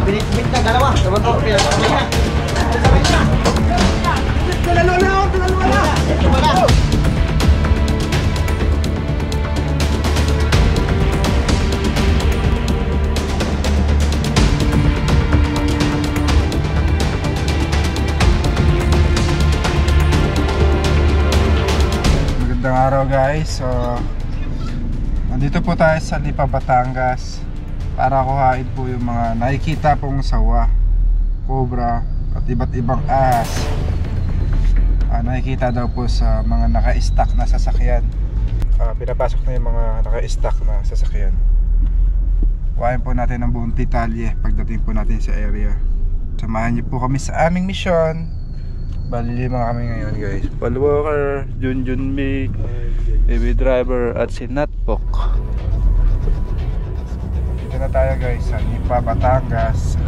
Binit na dalawa. Sabag ko, pinagpapay na. Dalawa na ako, dalawa na. Ito ba na? Magandang araw guys. So nandito po tayo sa Lipa, Batangas para kuhain po yung mga nakikita pong sawa, cobra at iba't ibang ahas. Nakikita daw po sa mga naka-stack na sasakyan. Pinapasok na yung mga naka-stack na sasakyan. Kuhain po natin ang buong detalye pagdating po natin sa area. Samahan niyo po kami sa aming misyon. Bali 5 kami ngayon guys. Paul Walker, Junjun May, Baby Driver at si Natpok. Dito na tayo guys sa Lipa, Batangas.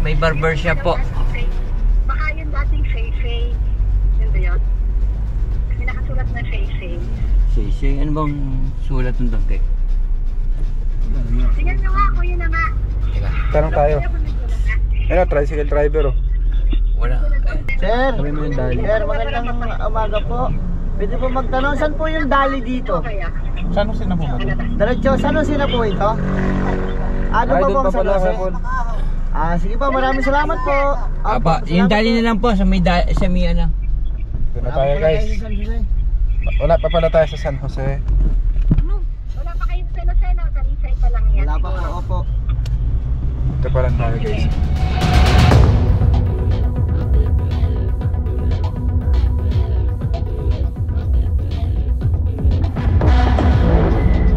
May barber shop po. Baka yung dating Fei-Fei. Yun ba yun? May nakasulat na Fei-Fei. Shay, ano bang sulat ng dangke? Tingnan nyo nga, kuya na nga. Tanong tayo. Ano, tricycle driver oh. Wala. Sir, sir, magandang umaga po. Pwede po magtanong, saan po yung dali dito? Saan sila po? Diretso, saan sila po ito? Ano ba pong sa Jose? Sige po, maraming salamat po. Apa, yung dali na lang po sa may ano. Dito na tayo guys. Wala pa pala tayo sa San Jose. Wala pa kayo sa Luceno, sa Lisay pa lang yan. Wala pa po, opo. Dito pa lang tayo guys.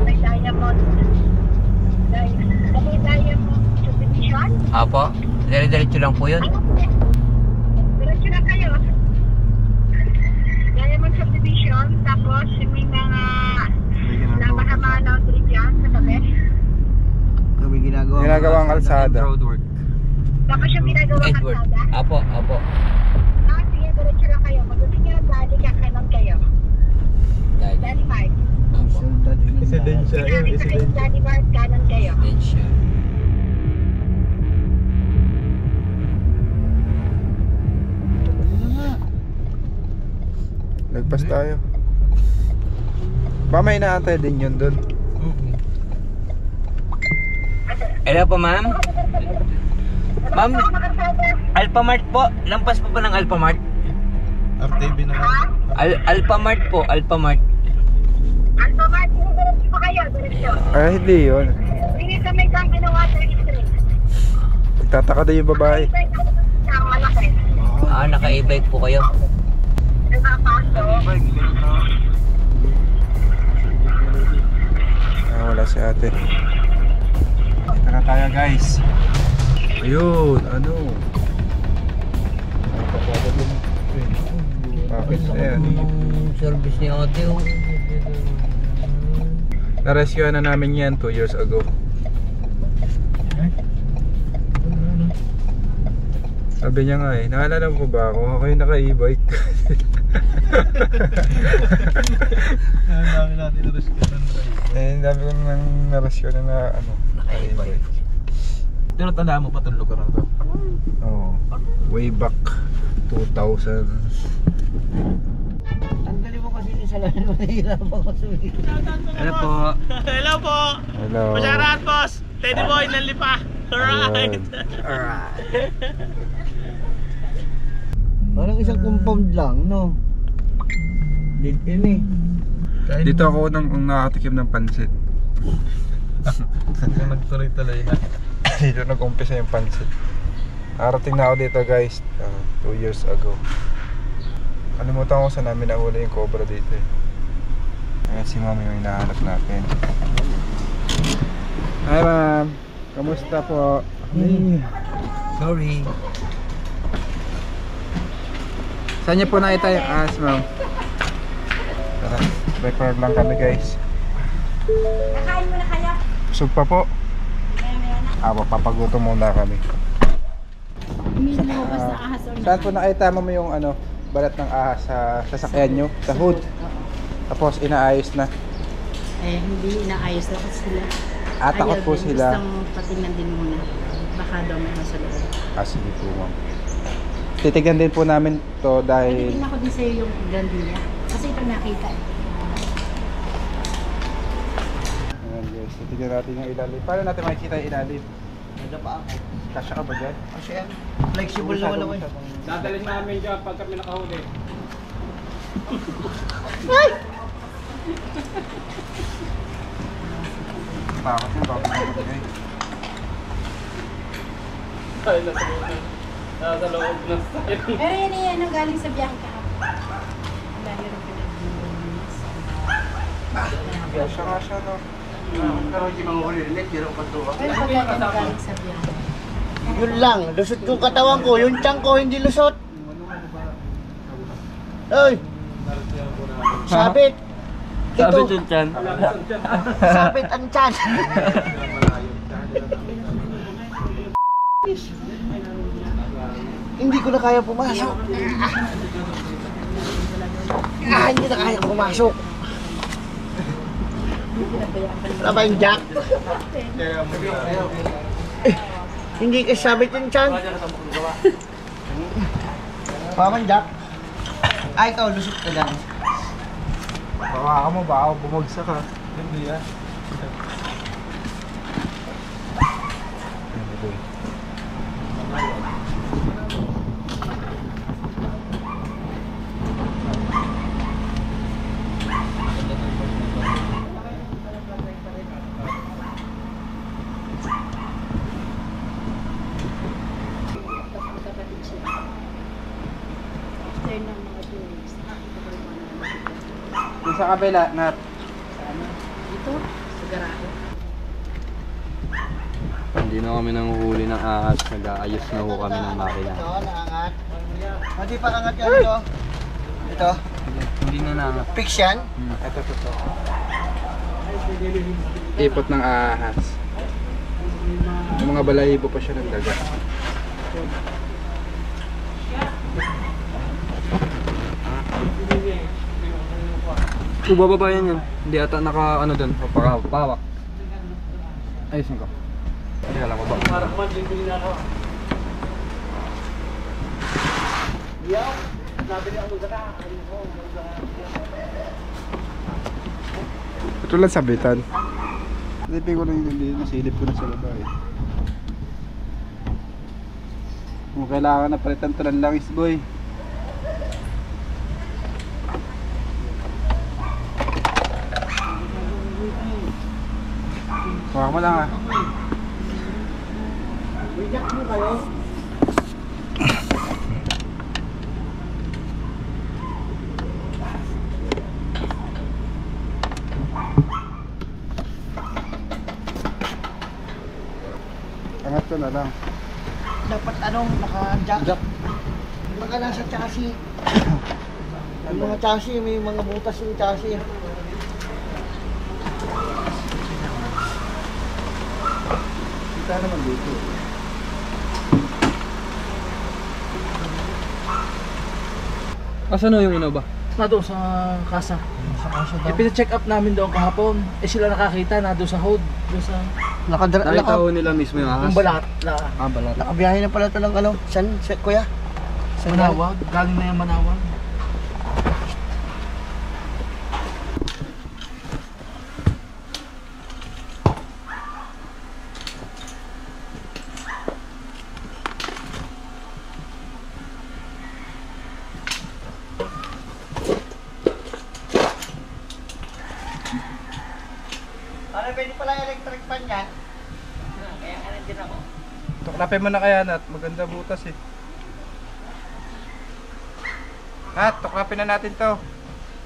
May Diamond. May Diamond Subdivision. Apo, dire-diretso lang po yun. Diretso na kayo. Diamond Subdivision, tapos may mga napahama laundry dyan sa tabi. Kami Ginagawang kalsada. Tapos yung ginagawang Edward. kalsada. Apo. Sige, diretso lang kayo. Pagdating nyo ng dali, kakanan kayo. Dali Mart. Apo. Sinari sa kayo, Dali Mart, kanan kayo. Then siya. Lagpas tayo. Ba may inaantay din yun dun. Hello po ma'am. Ma'am, Alphamart po. Lampas po ba ng Alphamart? RTV na Alphamart po, Alphamart. Alphamart, diretso pa kayo, diretso. hindi yun. Hindi sa may Dunkin' na Water Street. Nagtataka din yung babae. Ang malaki. Naka-e-bike po kayo. Wala si ate. Dito na tayo guys. Ayun, bakit ayan? Service ni ate oh. Na-rescue na namin yan 2 years ago. Sabi niya nga naalala mo ba ako? Ako yung naka-e-bike. Ang dami natin na-rescue ng driver. Ang dami ko nang na-rescue na Naka-e-bike. Tinatandaan mo pa itong lugar na ito? Oo. Way back 2000. Ang galing mo kasi sa lahat, mahirap ako sulit. Hello po. Hello po! Hello. Masyarahan, boss! Teddy Boy ng Lipa! Alright! Parang isang compound lang, no? Dito Dito ako nang nakatikim ng pansit. Nagtuloy-tuloy na. Dito nag-umpisa yung pansit. Narating na ako dito guys 2 years ago. Kalimutan ko saan namin nahuli yung cobra dito Ayan si mami yung hinahanap natin. Hi ma'am, kamusta po? Sorry. Saan niyo po nakita yung ahas ma'am? Tara, record lang kami guys. Nakain mo na kaya? Busog pa po. Papagutom muna kami. Saan po nakita mo yung ano, balat ng ahas sa sasakyan nyo? Sa hood. Tapos inaayos na. Eh, hindi inaayos na sila. Takot po sila. Gustong patingnan din muna. Baka daw may nasa loob. Sige po ma'am. Titignan din po namin to dahil... Titignan ko din sa'yo yung gandilla. Kasi ito nakita eh. Ayan guys, titignan natin yung ilalim. Paano natin makikita yung ilalim? Nada pa ako. Kasya ka ba dyan? Kasi yan, flexible naman ako eh. Dadalhin namin dyan pag kami nakahuli. Takot mo, bakit mo matigay? Ay, nasa loob na tayo. Pero yan ang galing sa biyahe ka. Ang dami rin pinag-inis. Kasya nga siya no. Pero hindi manguhuli ulit, pero katuwa. Pero pag yan galing sa biyahe. Yun lang, lusot yung katawan ko, yung tiyan ko hindi lusot. Oy! Sabit! Sabi Ito, dyan dyan. sabit ang tiyan. Hindi ko na kaya pumasok. Hindi na kaya pumasok. Wala ba yung jack? Hindi ka sabit yung tiyan. Paman jack. Ay, ikaw, lusot ka lang. Baka mo, baka bumagsak ka. Hindi yan. Kapatid siya. After ng mga 2 weeks, nakakita ko yung mga nalagay. Yung sa kabila, Nat. Dito, sa garahe. Hindi na kami nanguhuli ng ahas, nag-aayos na ho kami ng makina. Ito, naangat. Hindi pa angat yan ito. Ito, Hindi na nangat. fix yan. Ito. Ipot ng ahas. Yung mga balahibo pa siya ng daga. Bababa yan. Hindi ata naka ano doon, papawak. Ayusin ko. Hindi alam ko ba. Para kumanjin na ako. Yaw, nabili ako sa Ito lang sabitan. Silipin ko lang yung dito, nasilip ko na sa laba eh. Kung kailangan na palitan to ng langis boy. Huwag mo lang ah. May jack mo kayo. Angat ko na lang. Dapat anong naka-jack. Baka nasa chassis. Yung mga chassis, may mga butas yung chassis. Kita naman dito. Asan yung una ba? Nado sa kasa. Sa kaso daw. Ipina-check up namin doon kahapon. Eh sila nakakita na doon sa hold. Doon sa Nakita ho nila mismo yung ahas. yung balat. Balat. Nakabiyahe na pala ito ng ano. San, kuya? San Manawag. Galing na yung Manawag. Ano, pwede pala electric fan yan? Kaya ka din ako. Tuklapin mo na kaya Nat, maganda butas eh. Nat, tuklapin na natin to.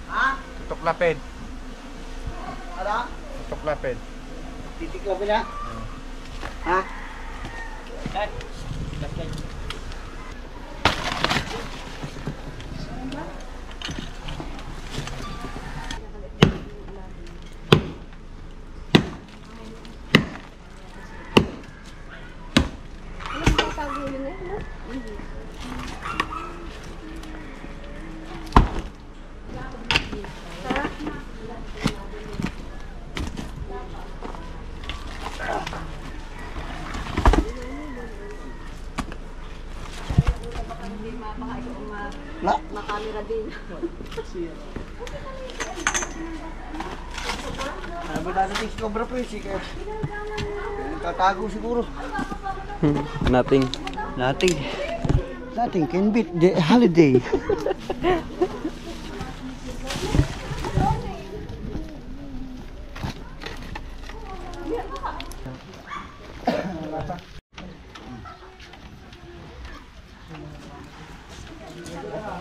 Ha? Tuklapin. Ano? Tuklapin. Titiklapin na? Ha? Yan. Ano ba dadating si Cobra Prince? Kaya tatago siguro. Nothing. Nothing can beat the holiday.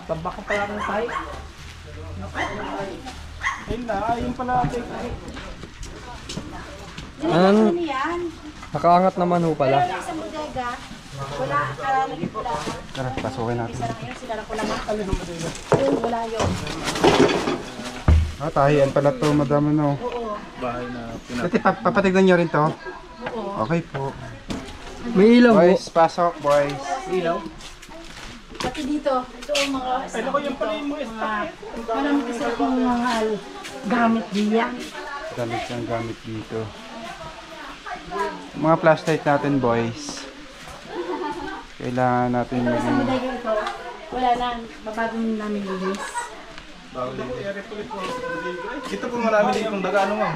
Tabak ka pala ng tayo. Ayun na, ayun pala. Ano yan? Nakaangat naman ho pala. Pero sa bodega, wala, kalalagay ko lang. Tara, pasukin natin. Isa lang yun, sinara ko lang. Ayun, wala yun. Tahian pala to, madam ano. Oo. Dati papatignan nyo rin to? Oo. Okay po. May ilaw Boys, pasok boys. Pati dito, ito ang mga ano ko yung pala yung mga marami kasi akong mga gamit diyan. Gamit siyang gamit dito. Mga flashlight natin boys. Kailangan natin Pero sa maging... bodega ito, wala na, babagong namin linis. Ito po marami din itong daga, ano ma'am?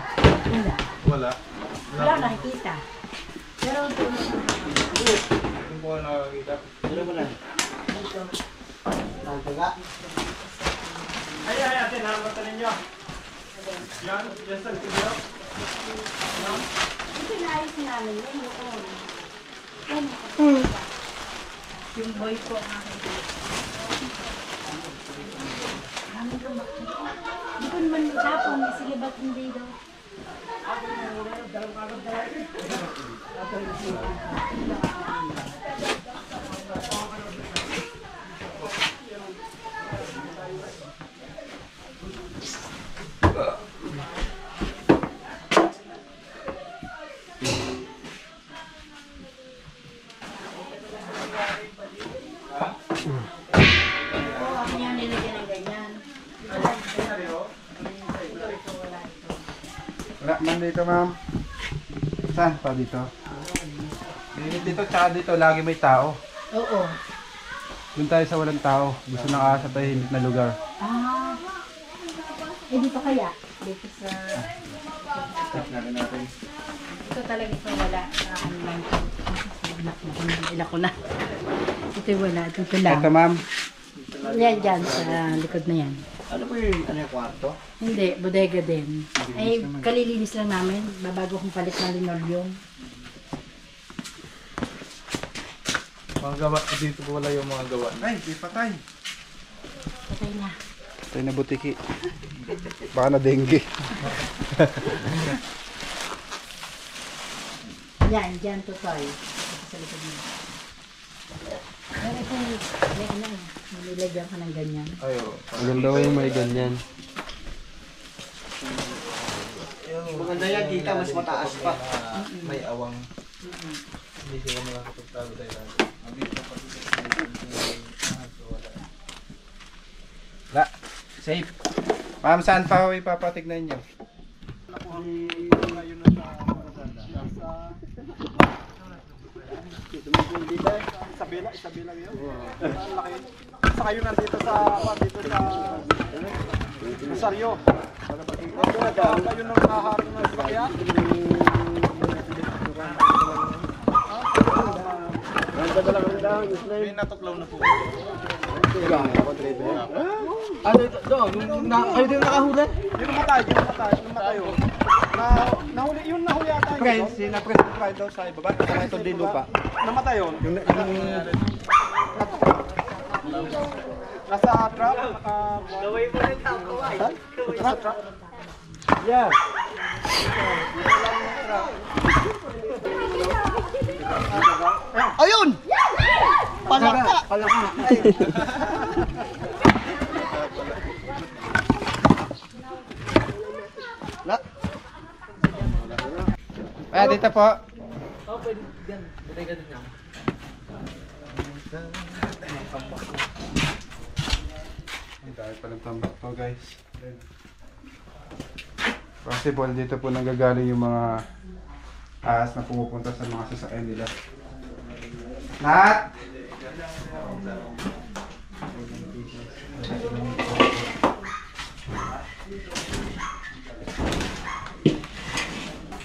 Wala. Wala. Wala nakikita. Pero ito, Ito po ang nakakita. Ano mo na? Taga. Ay, ate, nakakata ninyo. Yan, yan sa likod nyo. ito naayos namin yun noon. Yan. Yung boy ko ang aking hindi ko naman tapon, sige ba't hindi daw? Ako yung nilagyan ng ganyan. Wala man dito ma'am. Saan pa dito? Dito tsaka dito lagi may tao. Oo. Doon tayo sa walang tao. Gusto na sa tahimik na lugar. Ah. Eh dito kaya? Dito sa... Stop natin natin. Ito talaga ito wala. Ano lang ito. Ilan ko na. Ito wala. Ito lang. Ito ma'am. Yan dyan sa likod na yan. Ano po yung kwarto? Hindi, bodega din. Ay, kalilinis lang namin. Babago kong palit ng linoleum. Mga gawa, dito po wala yung mga gawa. Ay, di patay. Patay na. Patay na butiki. Baka na dengue. Yan, dyan to tayo. Ito sa likod niya. Pero ito, may ano, nililagyan ka ng ganyan. Ayo. Maganda yung may ganyan. Maganda yan, kita mas mataas pa. May awang. Hindi sila makakapagtago tayo lang. La, safe. Ma'am, saan pa ho ipapatignan nyo? Isabela yun. Ang laki. Sa kayo nandito sa Rosario. Kayo nang naharap ng sasakyan. May natuklaw na po. Ano ito? Doon, kayo din nakahuli? Yung namatay yun. Nahuli ata yun. Friends, sinapresent pa daw sa ibaba. Sa ito din lupa. Namatay yun. Nasa truck. Gawin mo rin tao. Nasa truck. Yeah. Ayun! Palaka! Palaka! La. Ay, dito po. Ang dahil palang tambak to guys. Possible dito po nanggagaling yung mga ahas na pumupunta sa mga sasakyan nila. Nat!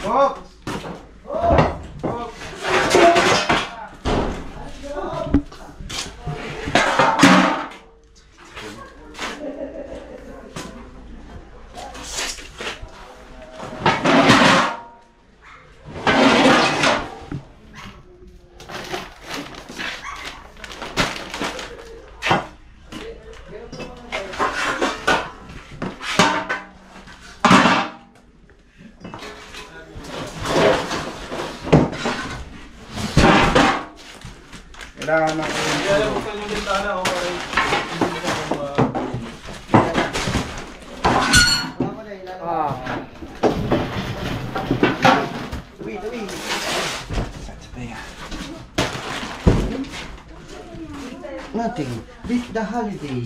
Box! Kailangan na Kaya lang buksan yung bintana, okay. Nothing. Beat the holiday.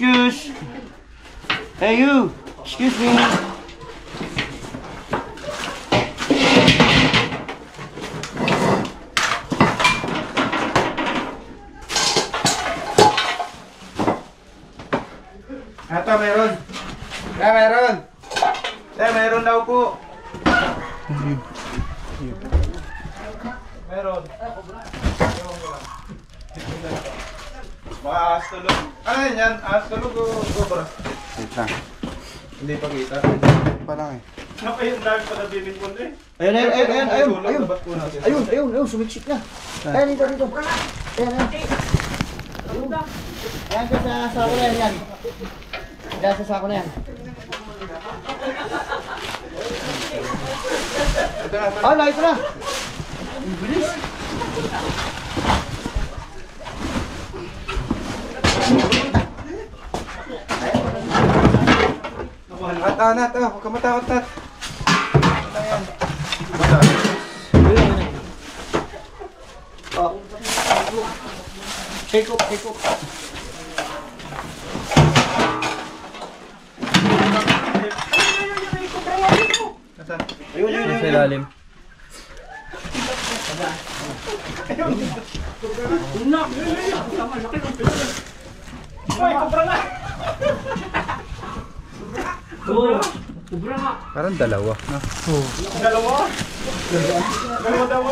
Excuse. Hey you. Excuse me. Ito, meron. Meron. Meron daw po. Meron. Baka ahas tulog. Ano yan? Ahas tulog o cobra? Wait lang. Hindi pa kita. Pa lang eh. Ano pa yung dami pa na binipon eh? Ayun, sumiksik na. Ayan, dito. Ayan. Ayan, sa sako na yan. Ayan, sa sako na yan. Ah, ito na. Ang bilis. Nat, huwag ka matakot, Nat. Oh. Shake up. Ayun. Sa ilalim. Uy, cobra na! Parang dalawa. No? Dalawa? Dalawa daw?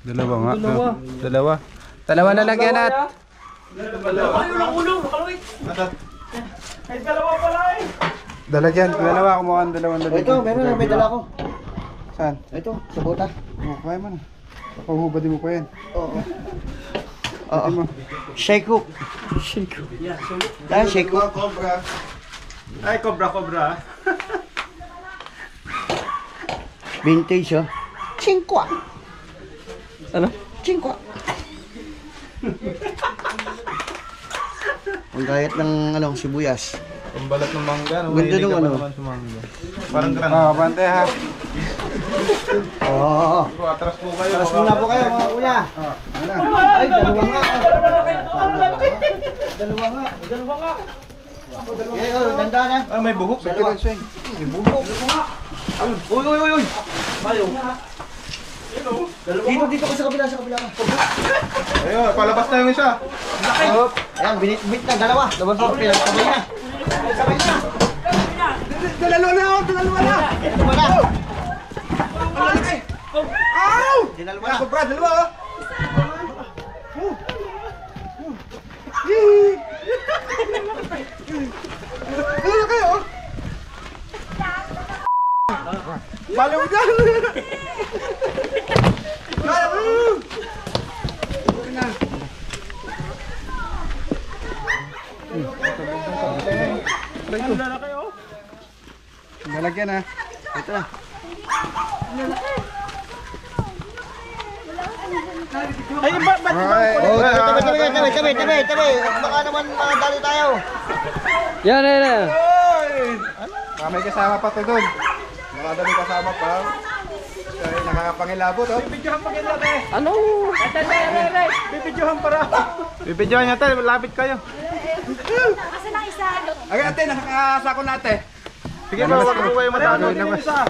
Dalawa nga. Dalawa na lang yan, Nat. Ay, dalawa pala eh! Dalawa ako mukhang dalawang lalagyan. Ito, meron na, may dala ko. Saan? Ito, sa bota. Kaya mo na. Pahuhubadin mo pa yan. Oo. Pati mo. Shake up. Ah, shake up. Ay, cobra. Vintage, oh. Chingkwa. Ano? Chingkwa. Ang gayat ng sibuyas. Ang balat ng mangga, no? Ganda nung ano. Naman sa mangga. Parang gran. Bante ha. Oo. Atras po kayo. Taras muna po kayo, mga kuya. Ay, dalawa nga. Dalawa nga. Okay, ganda na. Ah, may buhok. Dalawa. May buhok. Uy. Bayo. Dito ka sa kabila ka. Ayun, palabas na yung isa. Ayan, binit na, dalawa. Sabay na. Dalawa na. Dalawa na. Cobra, dalawa oh. Dalawa kayo oh. Baliw dyan. Lalagyan ha. Ito na. Ay, ba't Oh, tabi. Baka naman dali tayo. Yan. May kasama pa to doon. Baka may kasama pa. Ay, nakakapangilabot, oh. Bibidyohan pa kayo natin. Ano? Bibidyohan para. Bibidyohan natin, lapit kayo. Kasi lang isa. Ay, ate, nakakasako natin. Sige ba, wag mo kayo matalo. Uy, ang isa.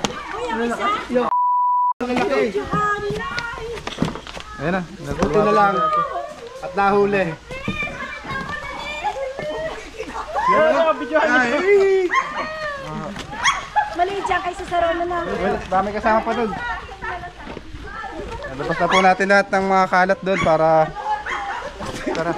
Ayan na, naguto na lang. At nahuli. Bidyohan niyo. Maliit siya kaysa sa Rolo na. Well, dami kasama pa doon. Labas na po natin lahat ng mga kalat doon para... Tara.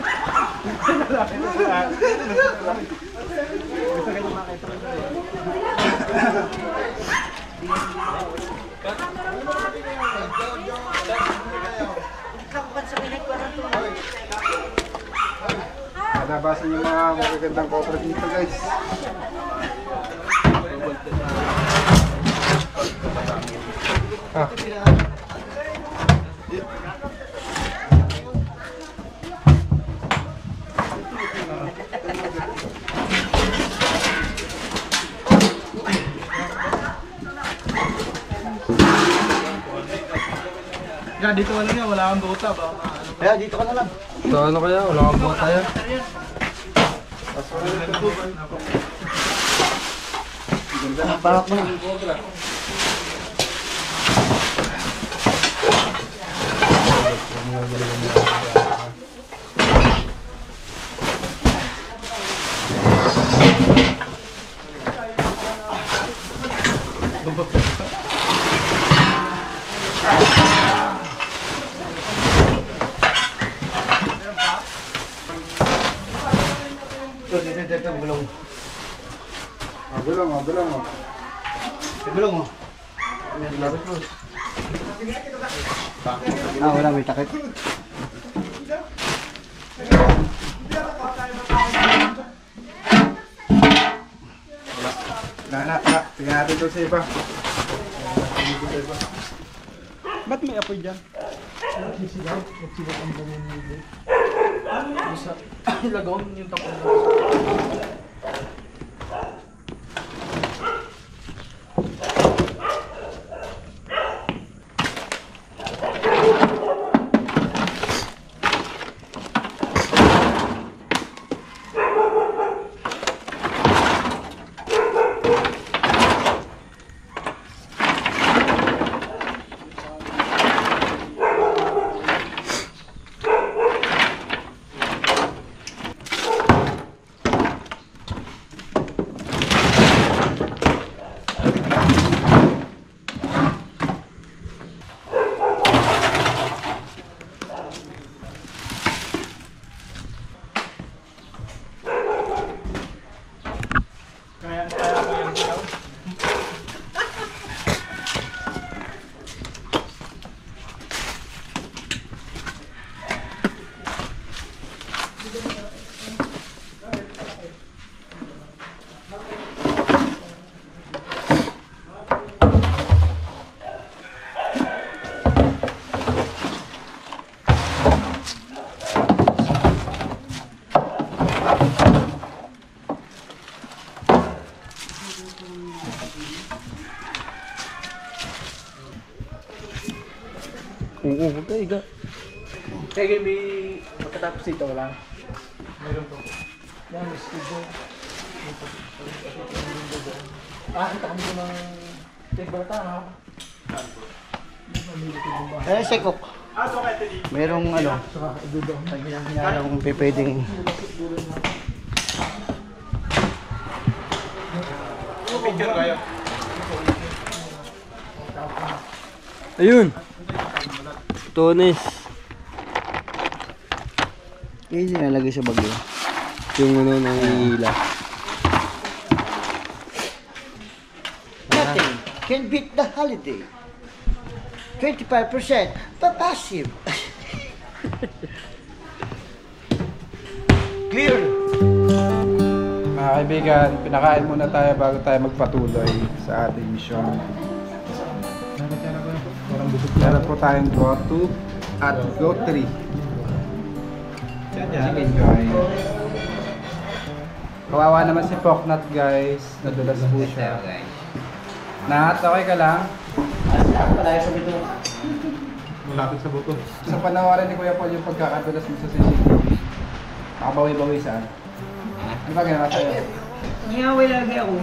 Nalabasan yung mga magagandang copra dito, guys. Ah. Yan, dito ka lang yan. Wala kang buta ba? Kaya dito ka na lang. So ano kaya? Wala kang buhat tayo. Parang mo. Dito, gulong. Gulong. Gulong mo. Wala, may takip. Tingnan natin doon sa iba. Ba't may apoy dyan? Lagawin yung tapon. Kaya ko yung ilaw. Oo, magkaiga. Kaya may pagkatapos dito wala. Meron po. Yan, studio. Kita kami ko ng tigbata ha. Sekok. Merong kung pwedeng. Picture kayo. Ayun. Tones. Hindi nalagay sa bagyo. Yung ano nang hihila. Nothing can beat the holiday. 25% passive. Clear. Mga kaibigan, pinakain muna tayo bago tayo magpatuloy sa ating mission. Meron po tayong go to at Go3. Chicken guys. Kawawa naman si Poknat guys. Nadulas po siya. Nat, okay ka lang? Malapit sa buto. Sa panawaran ni Kuya Paul yung pagkakadulas mo sa CCTV. Nakabawi-bawi saan? Ano ba ginawa sa'yo? Ngaway lagi ako.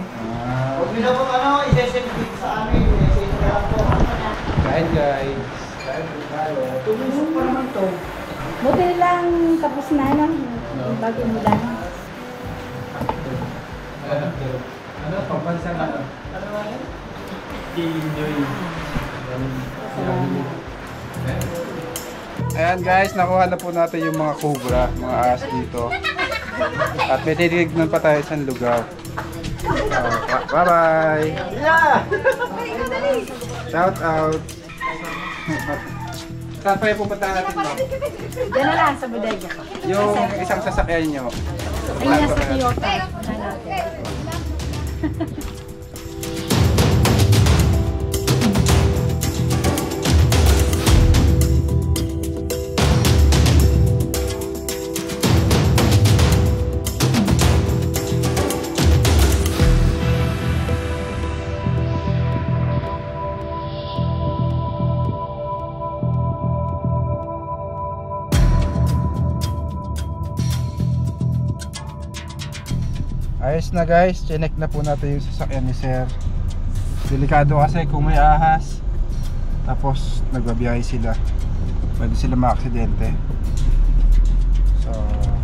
Huwag nyo na po i-send sa amin. I-send na lang po. Kain guys. Kain po tayo. Tumusok pa naman to. Buti lang tapos na lang. Bago mo lang. Ano? Pampansa na ano? Ayan guys, nakuha na po natin yung mga cobra, mga ahas dito. At may titignan pa tayo sa lugar. Bye bye! Yeah! Shout out! Saan pa yung pupuntahan natin mo? Diyan na lang sa bodega. Yung isang sasakyan nyo. Ayun na sa Toyota. Ayos na guys, chinek na po natin yung sasakyan ni Sir. Delikado kasi kung may ahas, tapos nagbabiyahe sila, pwede sila maaksidente. So,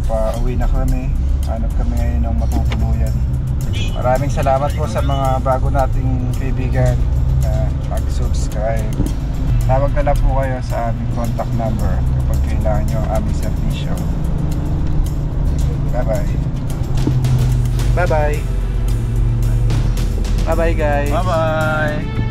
pauwi na kami. Hanap kami ngayon ng matutuluyan. Maraming salamat po sa mga bago nating kaibigan na mag-subscribe. Tawag na lang po kayo sa aming contact number kapag kailangan nyo ang aming servisyo. Bye bye. Bye bye. Bye bye guys. Bye-bye!